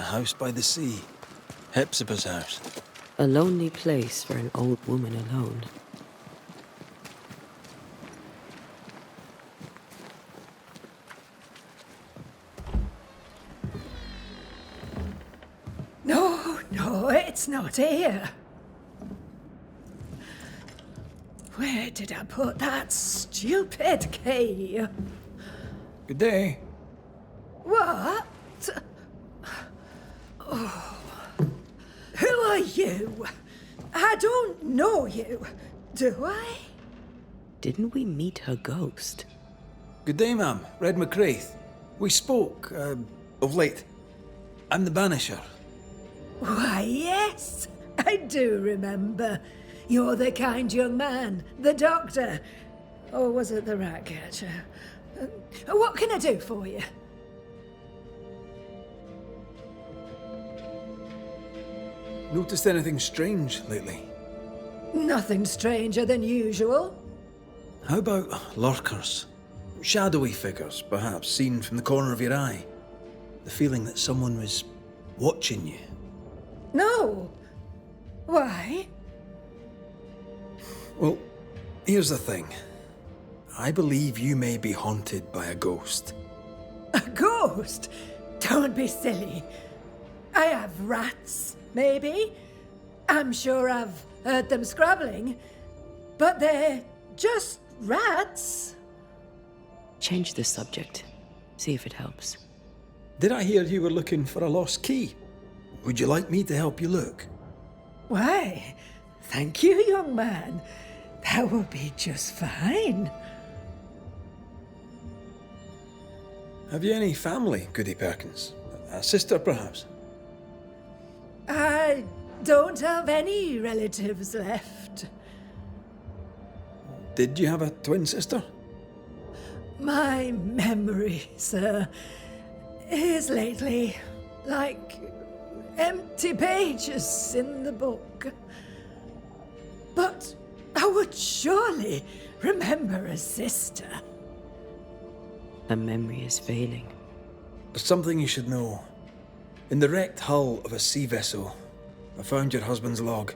house by the sea. Hepzibah's house. A lonely place for an old woman alone. No, it's not here. Where did I put that stupid key? Good day. What? Oh. Who are you? I don't know you, do I? Didn't we meet her ghost? Good day, ma'am. Rид Макрей. We spoke, of late. I'm the Banisher. Why, yes, I do remember. You're the kind young man, the doctor. Or was it the rat catcher? What can I do for you? Noticed anything strange lately? Nothing stranger than usual. How about lurkers? Shadowy figures, perhaps, seen from the corner of your eye. The feeling that someone was watching you. No. Why? Well, here's the thing. I believe you may be haunted by a ghost. A ghost? Don't be silly. I have rats, maybe. I'm sure I've heard them scrabbling. But they're just rats. Change the subject. See if it helps. Did I hear you were looking for a lost key? Would you like me to help you look? Why, thank you, young man. That will be just fine. Have you any family, Goody Perkins? A sister, perhaps? I don't have any relatives left. Did you have a twin sister? My memory, sir, is lately like empty pages in the book. But I would surely remember a sister. Her memory is failing. There's something you should know. In the wrecked hull of a sea vessel, I found your husband's log.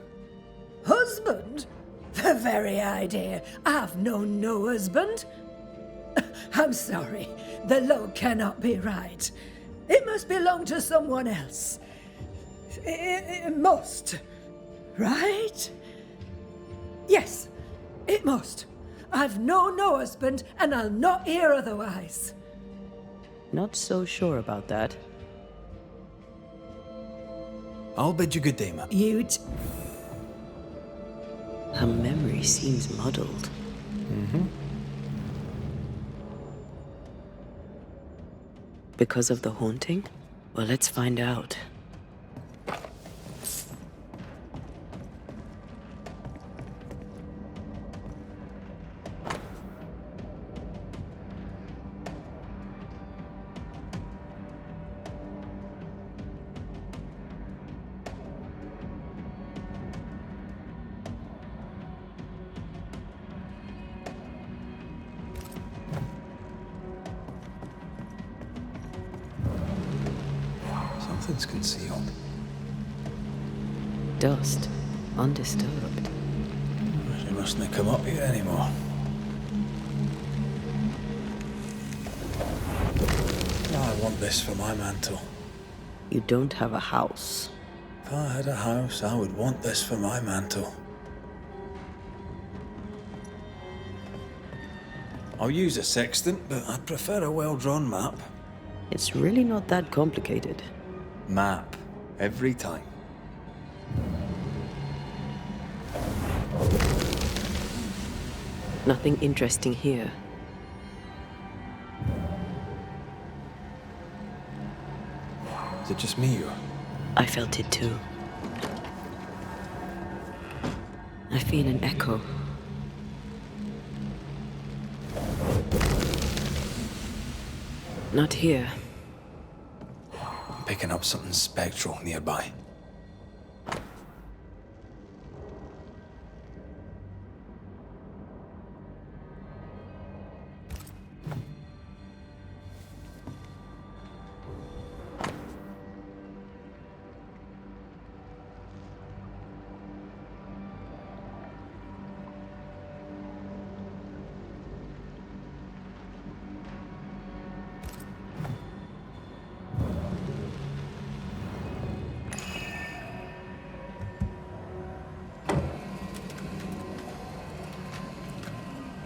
Husband? The very idea. I've known no husband. I'm sorry. The log cannot be right. It must belong to someone else. It must. Right? Yes, it must. I've known no husband, and I'll not hear otherwise. Not so sure about that. I'll bid you good day, ma'am. Her memory seems muddled. Because of the haunting? Well, let's find out. Something's concealed. Dust, undisturbed. She mustn't come up here anymore. I want this for my mantle. You don't have a house. If I had a house, I would want this for my mantle. I'll use a sextant, but I'd prefer a well-drawn map. It's really not that complicated. Map. Every time. Nothing interesting here. Is it just me or? I felt it too. I feel an echo. Not here. I'm picking up something spectral nearby.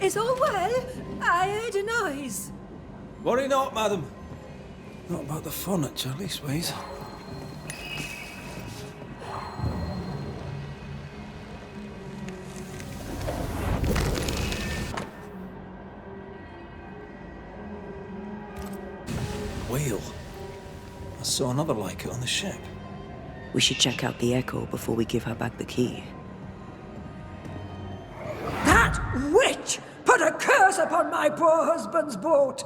Is all well? I heard a noise. Worry not, madam. Not about the furniture, leastways. Whale. I saw another like it on the ship. We should check out the Echo before we give her back the key. That witch put a curse upon my poor husband's boat.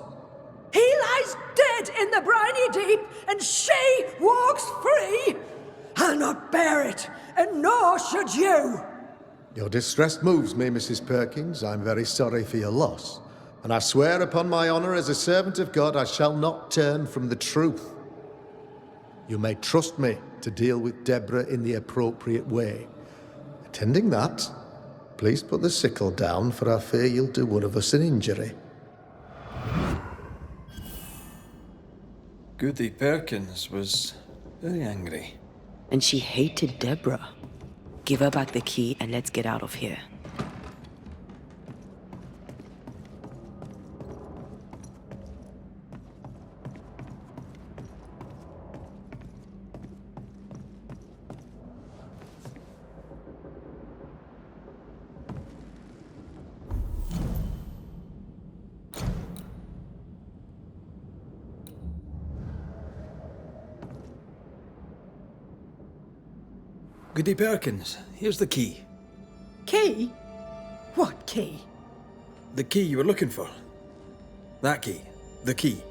He lies dead in the briny deep, and she walks free. I'll not bear it, and nor should you. Your distress moves me, Mrs. Perkins. I'm very sorry for your loss. And I swear upon my honour as a servant of God, I shall not turn from the truth. You may trust me to deal with Deborah in the appropriate way. Attending that, please put the sickle down, for I fear you'll do one of us an injury. Goody Perkins was very angry. And she hated Deborah. Give her back the key and let's get out of here. Goody Perkins, here's the key. Key? What key? The key you were looking for. That key. The key.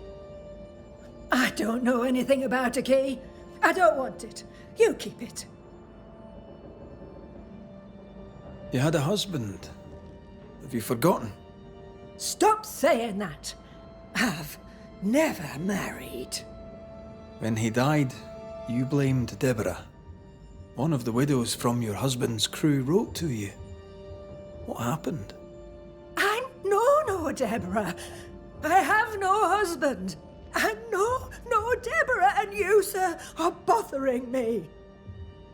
I don't know anything about a key. I don't want it. You keep it. You had a husband. Have you forgotten? Stop saying that. I've never married. When he died, you blamed Deborah. One of the widows from your husband's crew wrote to you. What happened? I know no Deborah. I have no husband. I know no Deborah, and you, sir, are bothering me.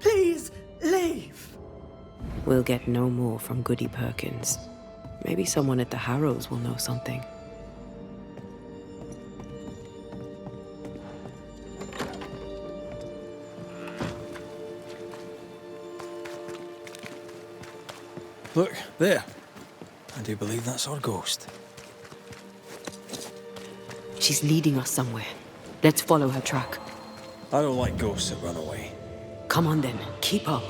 Please, leave. We'll get no more from Goody Perkins. Maybe someone at the Harrows will know something. Look, there. I do believe that's our ghost. She's leading us somewhere. Let's follow her track. I don't like ghosts that run away. Come on then, keep up.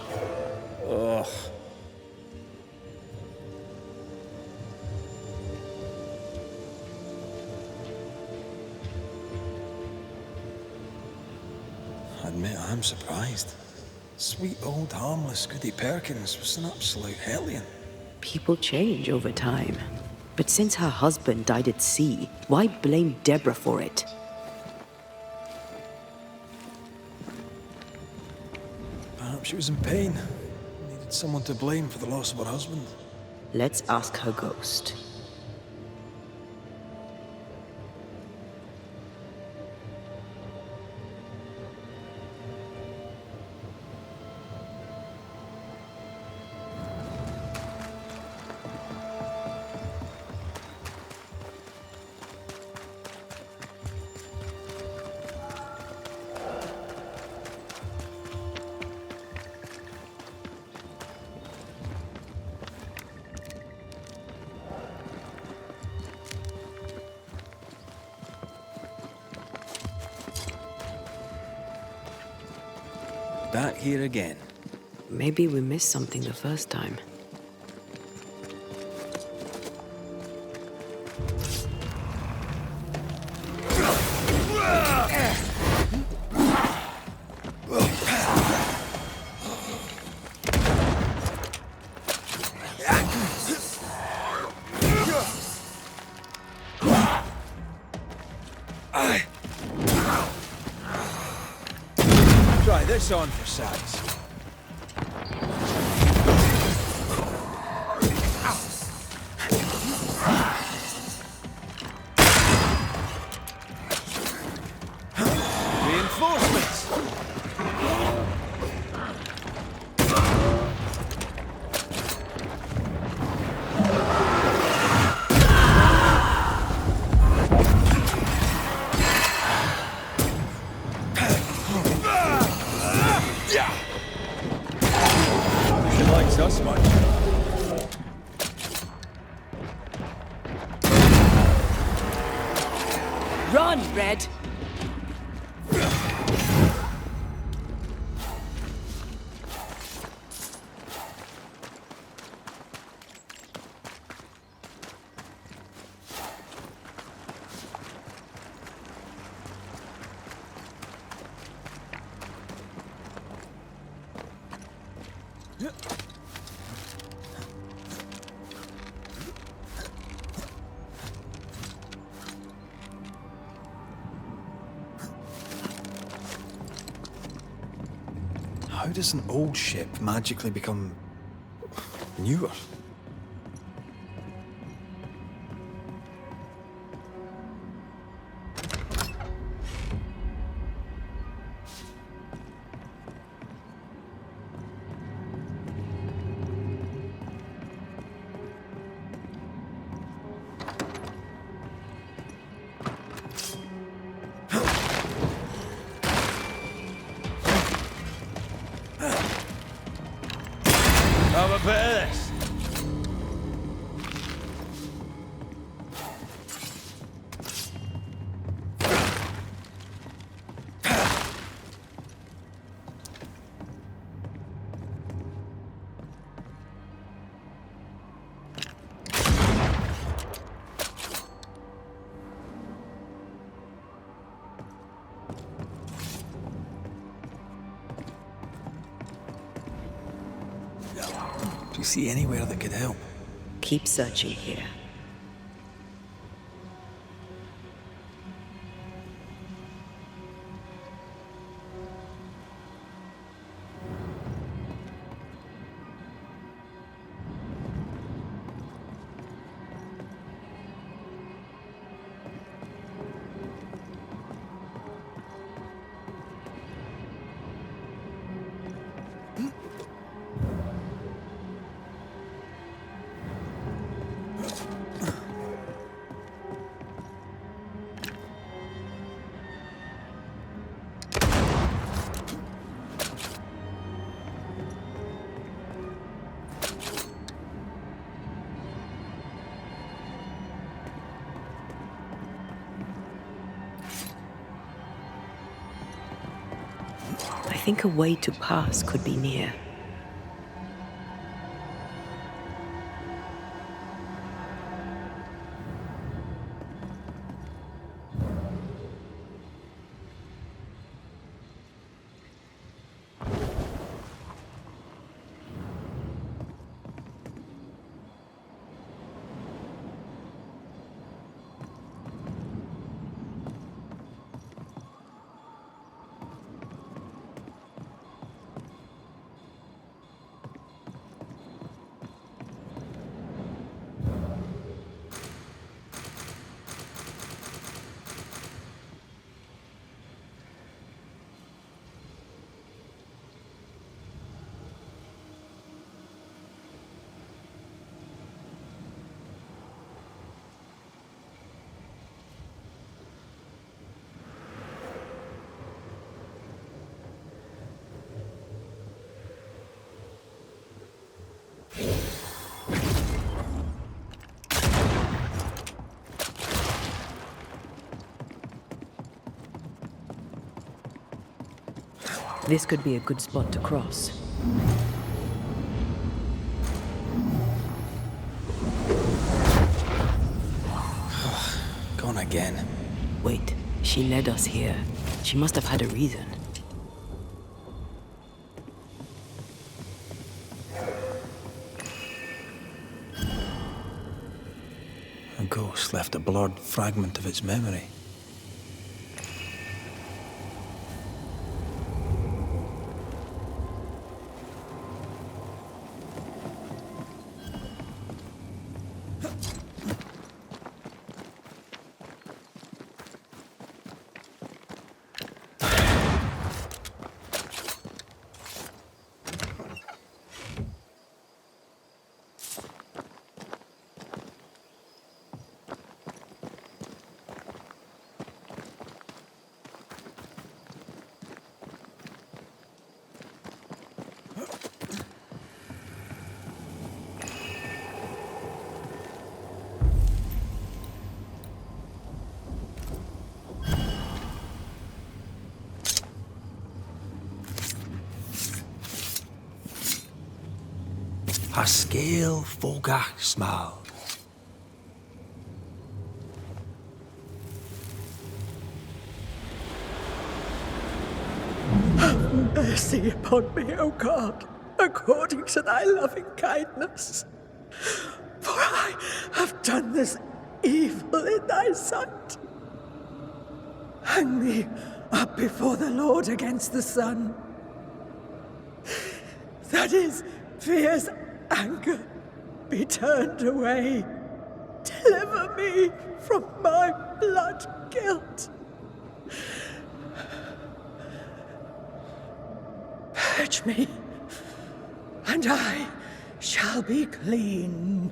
Ugh. I admit I'm surprised. Sweet old harmless Goody Perkins was an absolute hellion. People change over time. But since her husband died at sea, why blame Deborah for it? Perhaps she was in pain. Needed someone to blame for the loss of her husband. Let's ask her ghost. Back here again. Maybe we missed something the first time. Try this on for size. Reinforcements! Run, Red! How does an old ship magically become newer? Have a bit of this. Do you see anywhere that could help? Keep searching here. I think a way to pass could be near. This could be a good spot to cross. Gone again. Wait, she led us here. She must have had a reason. A ghost left a blurred fragment of its memory. Pascal Fogach Smile. Have mercy upon me, O God, according to thy loving kindness. For I have done this evil in thy sight. Hang me up before the Lord against the sun. That his fierce anger be turned away. Deliver me from my blood guilt. Purge me, and I shall be clean.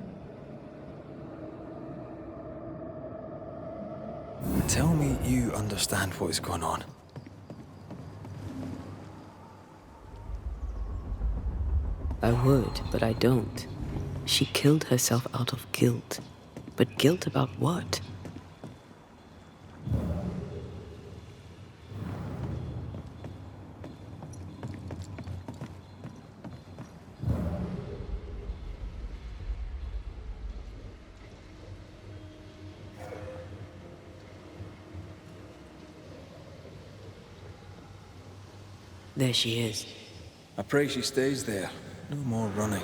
Tell me you understand what is going on. I would, but I don't. She killed herself out of guilt. But guilt about what? There she is. I pray she stays there. No more running.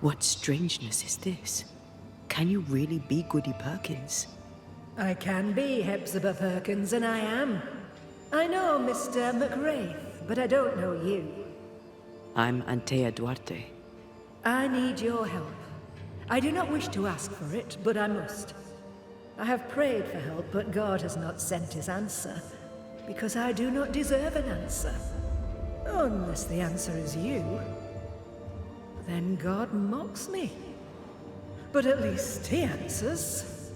What strangeness is this? Can you really be Goody Perkins? I can be Hepzibah Perkins, and I am. I know Mr. Macrae, but I don't know you. I'm Антея Дуарте. I need your help. I do not wish to ask for it, but I must. I have prayed for help, but God has not sent his answer, because I do not deserve an answer. Unless the answer is you. Then God mocks me. But at least he answers.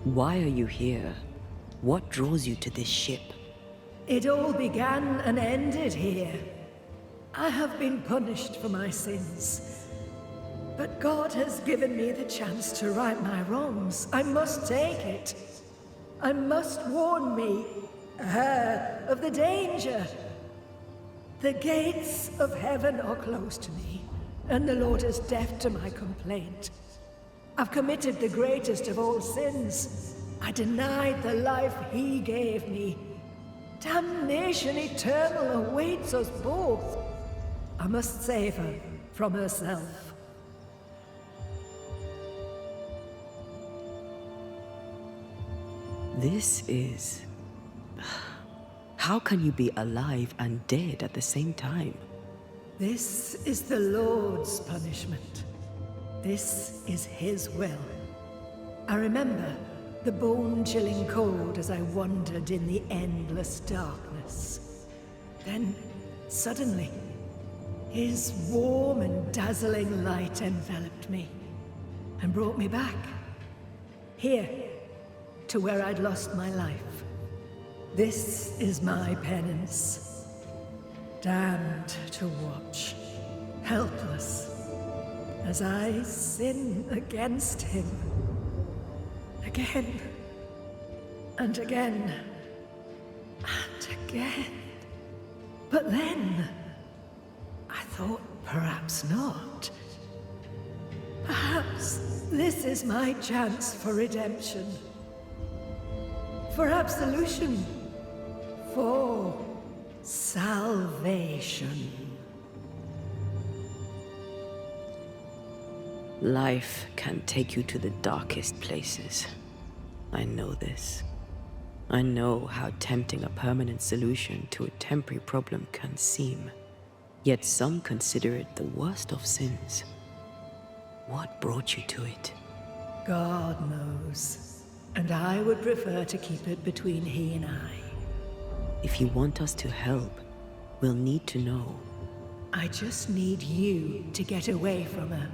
Why are you here? What draws you to this ship? It all began and ended here. I have been punished for my sins. But God has given me the chance to right my wrongs. I must take it. I must warn me, her, of the danger. The gates of heaven are closed to me, and the Lord is deaf to my complaint. I've committed the greatest of all sins. I denied the life he gave me. Damnation eternal awaits us both. I must save her from herself. This is... How can you be alive and dead at the same time? This is the Lord's punishment. This is his will. I remember the bone-chilling cold as I wandered in the endless darkness. Then, suddenly, his warm and dazzling light enveloped me and brought me back. Here, to where I'd lost my life. This is my penance. Damned to watch, helpless, as I sin against him. Again, and again, and again. But then, I thought perhaps not. Perhaps this is my chance for redemption. For absolution. For Salvation. Life can take you to the darkest places. I know this. I know how tempting a permanent solution to a temporary problem can seem. Yet some consider it the worst of sins. What brought you to it? God knows. And I would prefer to keep it between he and I. If you want us to help, we'll need to know. I just need you to get away from her.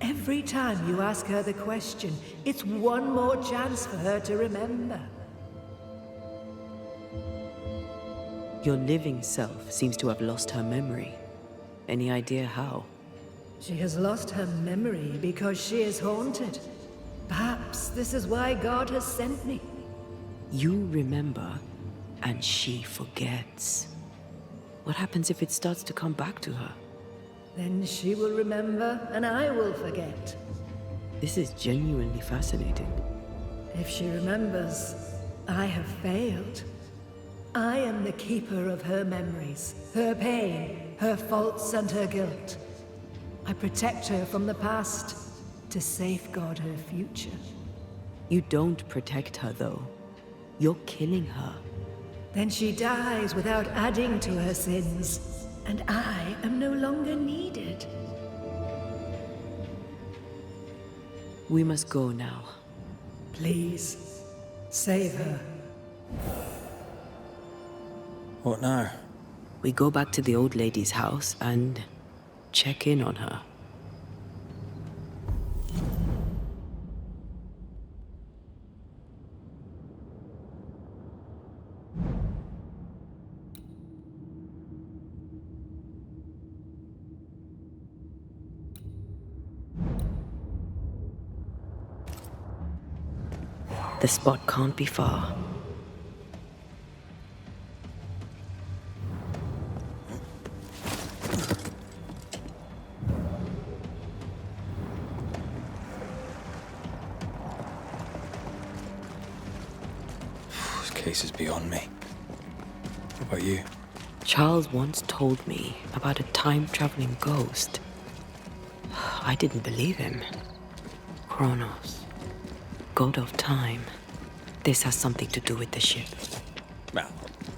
Every time you ask her the question, it's one more chance for her to remember. Your living self seems to have lost her memory. Any idea how? She has lost her memory because she is haunted. Perhaps this is why God has sent me. You remember, and she forgets. What happens if it starts to come back to her? Then she will remember, and I will forget. This is genuinely fascinating. If she remembers, I have failed. I am the keeper of her memories, her pain, her faults and her guilt. I protect her from the past to safeguard her future. You don't protect her, though. You're killing her. Then she dies without adding to her sins, and I am no longer needed. We must go now. Please, save her. What now? We go back to the old lady's house and check in on her. The spot can't be far. This case is beyond me. What about you? Charles once told me about a time-traveling ghost. I didn't believe him. Kronos, god of time. This has something to do with the ship. Well,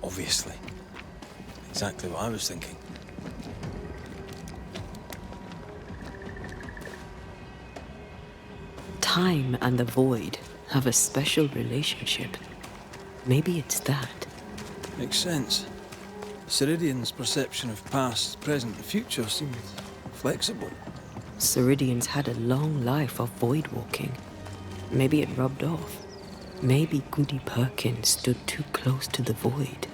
obviously. Exactly what I was thinking. Time and the void have a special relationship. Maybe it's that. Makes sense. Ceridian's perception of past, present, and future seemed flexible. Ceridians had a long life of void walking. Maybe it rubbed off. Maybe Goody Perkins stood too close to the void.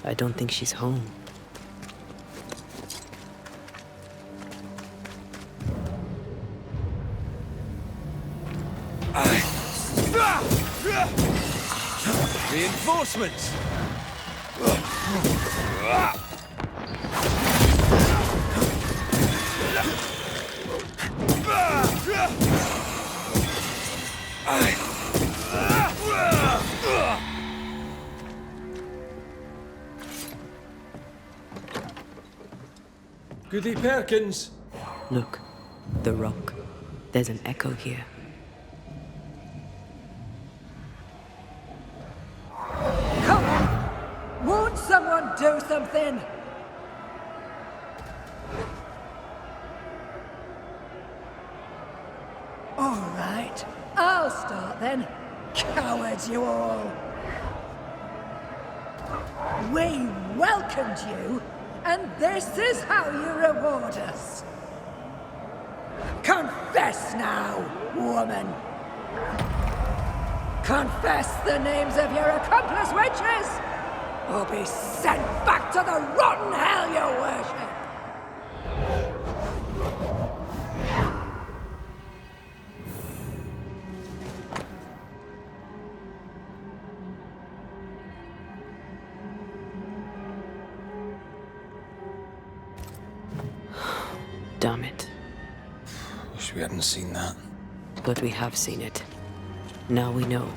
I don't think she's home. Reinforcements! Goody Perkins! Look, the rock. There's an echo here. Come on! Won't someone do something? All right, I'll start then. Cowards, you all! We welcomed you, and this is how you reward us. Confess now, woman. Confess the names of your accomplice witches, or be sent back to the rotten hell you worship. Damn it. Wish we hadn't seen that. But we have seen it. Now we know.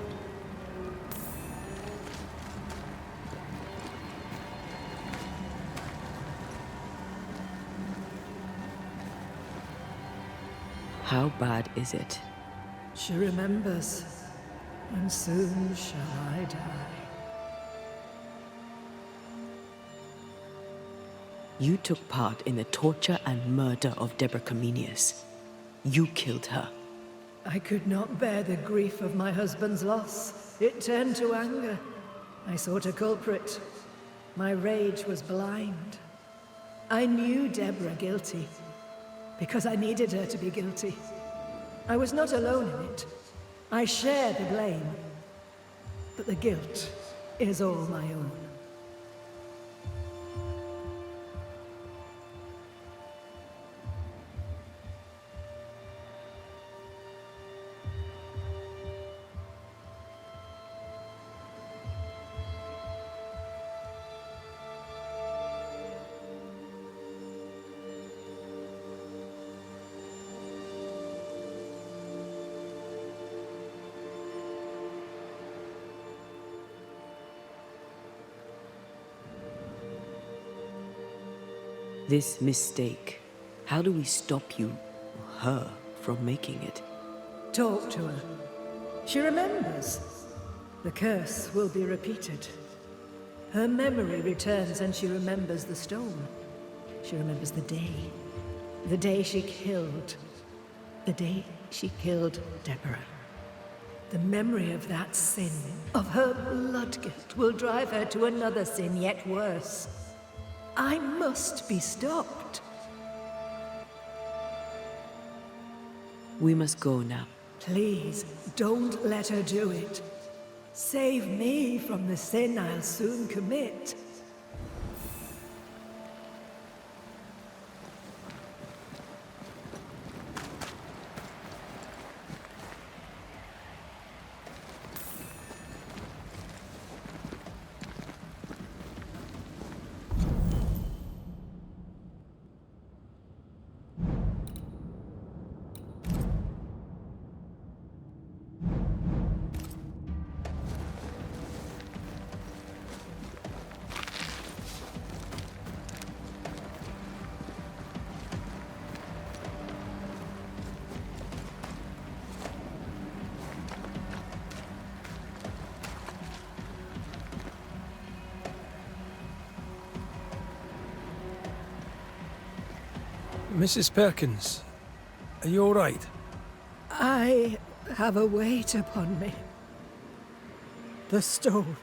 How bad is it? She remembers, and soon shall I die. You took part in the torture and murder of Deborah Comenius. You killed her. I could not bear the grief of my husband's loss. It turned to anger. I sought a culprit. My rage was blind. I knew Deborah guilty, because I needed her to be guilty. I was not alone in it. I share the blame, but the guilt is all my own. This mistake, how do we stop you, her, from making it? Talk to her. She remembers. The curse will be repeated. Her memory returns and she remembers the stone. She remembers the day she killed. The day she killed Deborah. The memory of that sin, of her blood guilt, will drive her to another sin yet worse. I must be stopped. We must go now. Please, don't let her do it. Save me from the sin I'll soon commit. Mrs. Perkins, are you all right? I have a weight upon me. The stone.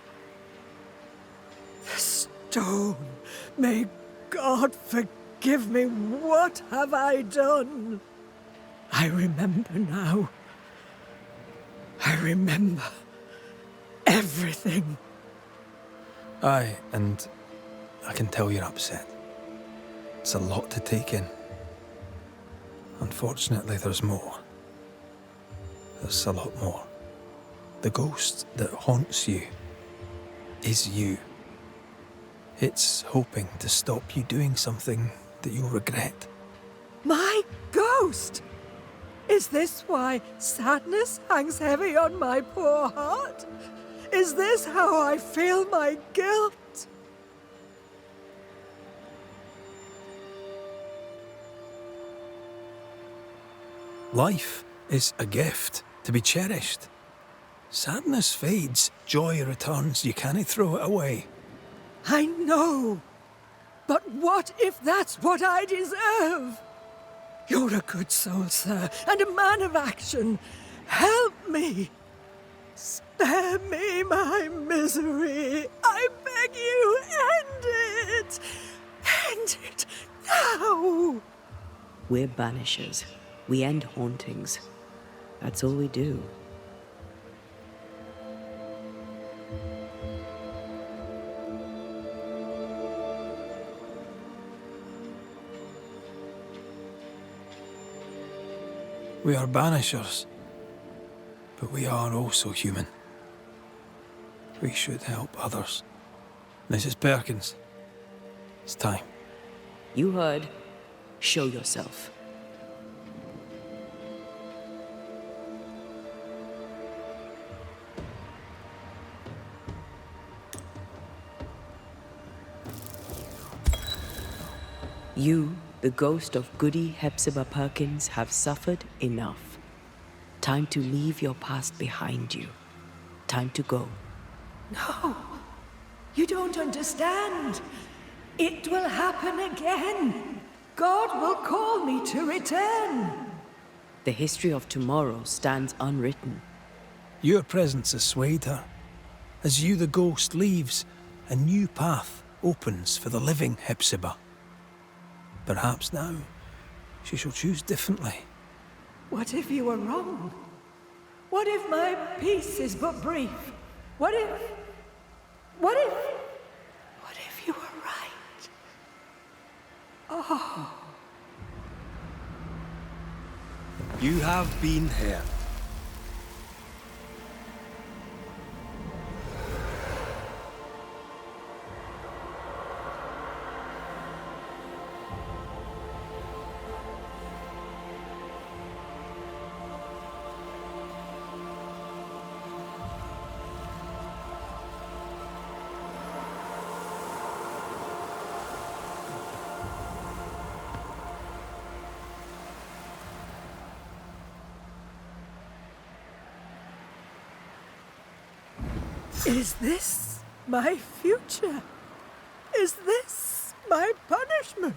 The stone. May God forgive me. What have I done? I remember now. I remember everything. Aye, and I can tell you're upset. It's a lot to take in. Unfortunately, there's more. There's a lot more. The ghost that haunts you is you. It's hoping to stop you doing something that you'll regret. My ghost! Is this why sadness hangs heavy on my poor heart? Is this how I feel my guilt? Life is a gift to be cherished. Sadness fades, joy returns. You can't throw it away. I know. But what if that's what I deserve? You're a good soul, sir, and a man of action. Help me. Spare me my misery. I beg you, end it. End end it now! We're banishers. We end hauntings. That's all we do. We are banishers, but we are also human. We should help others. Mrs. Perkins, it's time. You heard. Show yourself. You, the ghost of Goody Hepzibah Perkins, have suffered enough. Time to leave your past behind you. Time to go. No, you don't understand. It will happen again. God will call me to return. The history of tomorrow stands unwritten. Your presence has swayed her. As you, the ghost, leaves, a new path opens for the living Hepzibah. Perhaps now she shall choose differently. What if you were wrong? What if my peace is but brief? What if you were right? Oh. You have been here. Is this my future? Is this my punishment?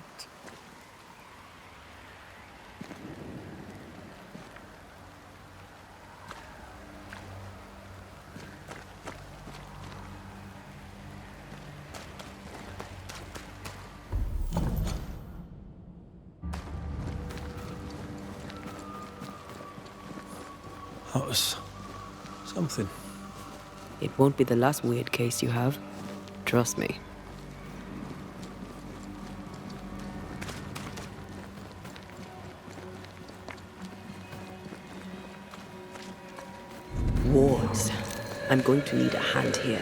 That was something. It won't be the last weird case you have. Trust me. Wards. I'm going to need a hand here.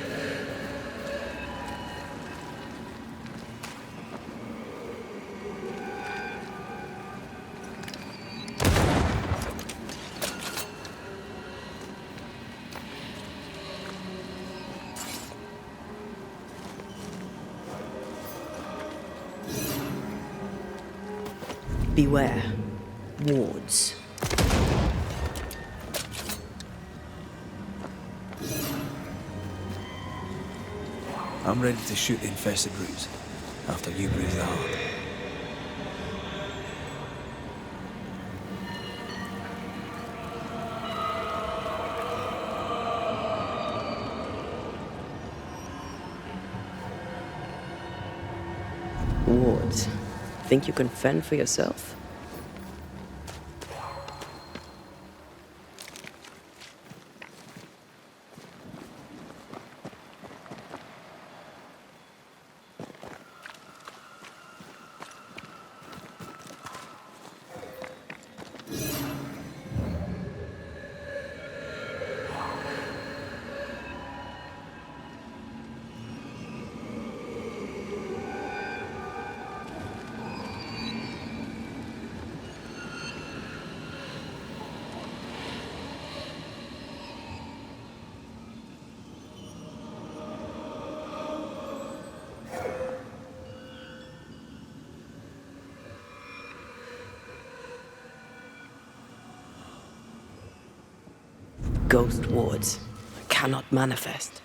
Beware. Wards. I'm ready to shoot the infested roots after you breathe the heart. Wards. Think you can fend for yourself? Ghost wards cannot manifest.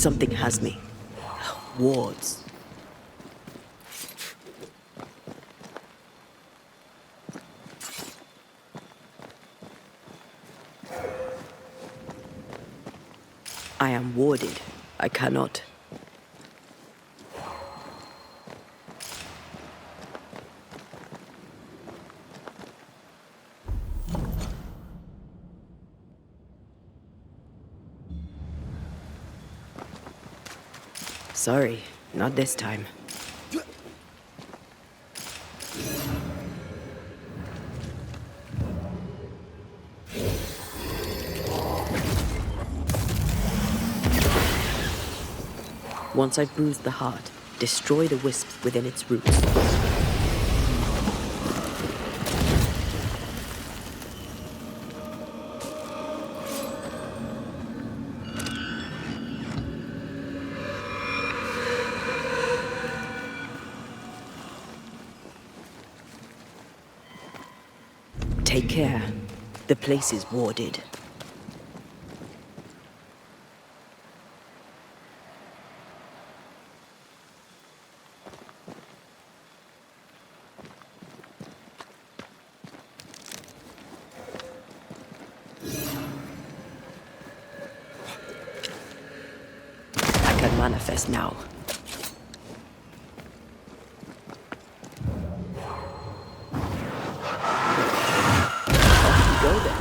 Something has me. Wards. I am warded. I cannot. Sorry, not this time. Once I've bruised the heart, destroy the wisps within its roots. Take care. The place is warded. I can manifest now. Go then.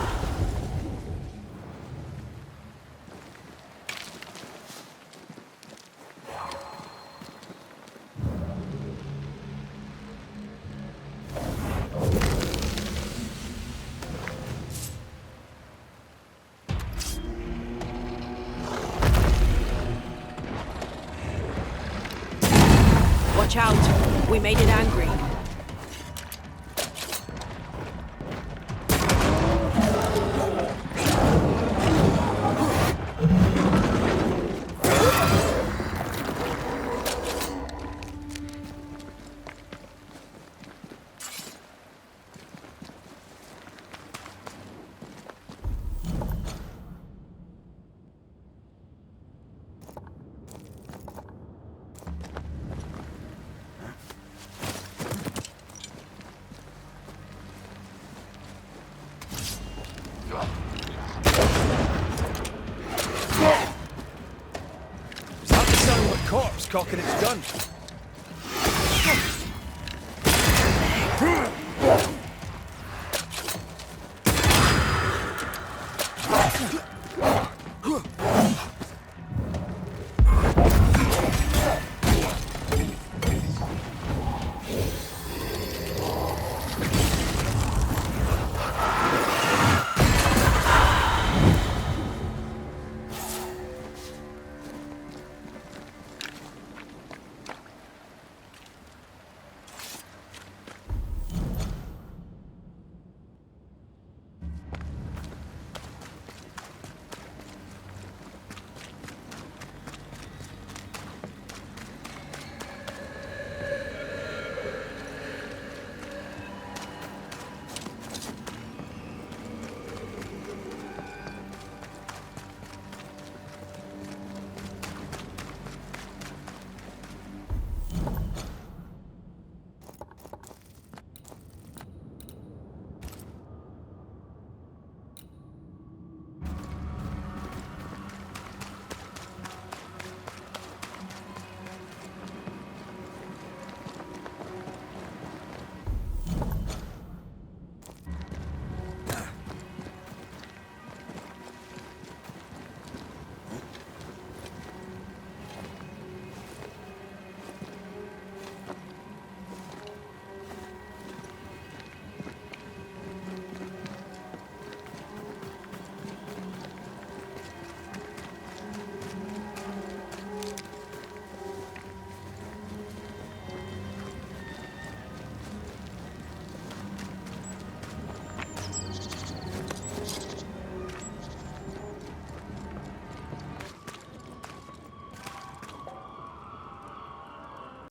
Watch out! We made it angry. Is that the sound of a corpse cocking its gun?